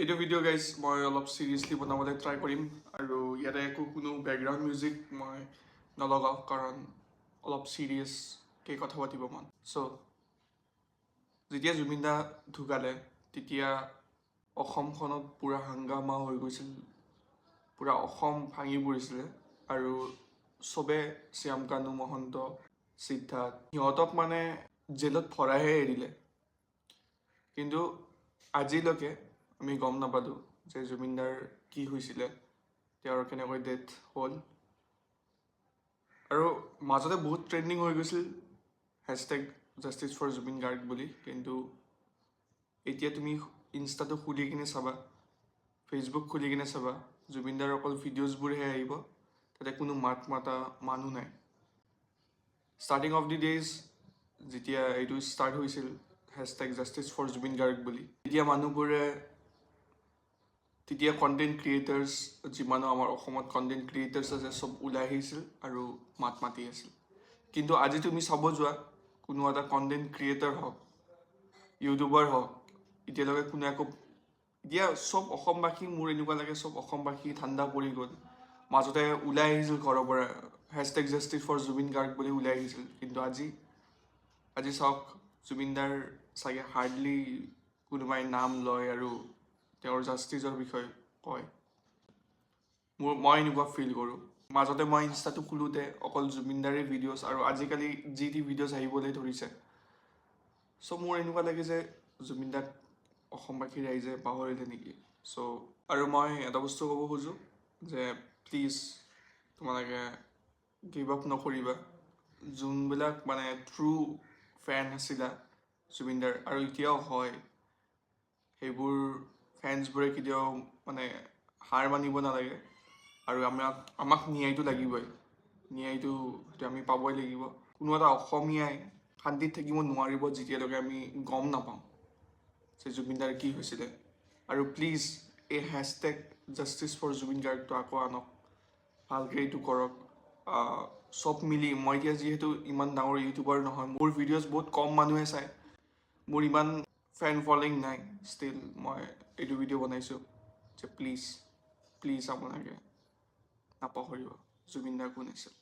এইটো video' guys মই অলপ চিৰিয়াছলি বনাবলৈ ট্ৰাই কৰিম আৰু ইয়াতে কোনো বেকগ্ৰাউণ্ড মিউজিক মই নলগাওঁ কাৰণ অলপ চিৰিয়াছকৈ কথা পাতিব মন। চ' যেতিয়া জুবিন দা ঢুকালে তেতিয়া অসমখনত পূৰা হাংগামা হৈ গৈছিল, পূৰা অসম ভাঙি পৰিছিলে আৰু চবে শ্যামকানু মহন্ত, সিদ্ধাৰ্থ সিহঁতক মানে জেলত ভৰাইহে এৰিলে। কিন্তু আজিলৈকে আমি গম নাপালোঁ যে জুবিনদাৰ কি হৈছিলে, তেওঁৰ কেনেকৈ ডেথ হ'ল। আৰু মাজতে বহুত ট্ৰেণ্ডিং হৈ গৈছিল hashtag justice for Zubeen Garg বুলি, কিন্তু এতিয়া তুমি ইনষ্টাটো খুলি কিনে চাবা, ফেচবুক খুলি কিনে চাবা, জুবিনদাৰ অকল ভিডিঅ'জবোৰহে আহিব, তাতে কোনো মাত মাতা মানুহ নাই। ষ্টাৰ্টিং অফ দি ডেইজ যেতিয়া এইটো ষ্টাৰ্ট হৈছিল hashtag justice for Zubeen Garg বুলি, তেতিয়া কণ্টেণ্ট ক্ৰিয়েটাৰ্ছ যিমানো আমাৰ অসমত কণ্টেণ্ট ক্ৰিয়েটাৰ্ছ আছে চব ওলাই আহিছিল আৰু মাত মাতি আছিল। কিন্তু আজি তুমি চাব যোৱা কোনো এটা কণ্টেণ্ট ক্ৰিয়েটাৰ হওক, ইউটিউবাৰ হওক, এতিয়ালৈকে কোনো এতিয়া চব অসমবাসী, মোৰ এনেকুৱা লাগে চব অসমবাসী ঠাণ্ডা পৰি গ'ল। মাজতে ওলাই আহিছিল ঘৰৰ পৰা hashtag justice for Zubeen Garg বুলি ওলাই আহিছিল, কিন্তু আজি চাওক জুবিনদাৰ চাগে হাৰ্ডলি কোনোবাই নাম লয় আৰু তেওঁৰ জাষ্টিছৰ বিষয়ে কয়। মই এনেকুৱা ফিল কৰোঁ। মাজতে মই ইনষ্টাটো খোলোতে অকল জুবিনদাৰে ভিডিঅ'ছ আৰু আজিকালি যি টি ভিডিঅ'ছ আহিবলৈ ধৰিছে। চ' মোৰ এনেকুৱা লাগে যে জুবিনদাক অসমবাসী ৰাইজে পাহৰিলে নেকি। চ' আৰু মই এটা বস্তু ক'ব খোজোঁ যে প্লিজ তোমালোকে গিভ আপ নকৰিবা। যোনবিলাক মানে ট্ৰু ফেন আছিলা জুবিনদাৰ আৰু এতিয়াও হয়, সেইবোৰ ফেন্সবোৰে কেতিয়াও মানে হাৰ মানিব নালাগে আৰু আমাক ন্যায়টো লাগিবই। ন্যায়টো আমি পাবই লাগিব। কোনো এটা অসমীয়াই শান্তিত থাকিব নোৱাৰিব যেতিয়ালৈকে আমি গম নাপাওঁ যে জুবিনদাৰ কি হৈছিলে। আৰু প্লিজ এই হেছটেগ জাষ্টিছ ফৰ জুবিন গাৰ্গটো আকৌ আনক, ভালকৈ এইটো কৰক। চব মিলি, মই এতিয়া যিহেতু ইমান ডাঙৰ ইউটিউবাৰ নহয়, মোৰ ভিডিঅ'জ বহুত কম মানুহে চায়, মোৰ ইমান ফেন ফলোৱিং নাই, ষ্টিল মই এইটো ভিডিঅ' বনাইছোঁ যে প্লিজ আপোনালোকে নাপাহৰিব জুবিন দা কোন আছিল।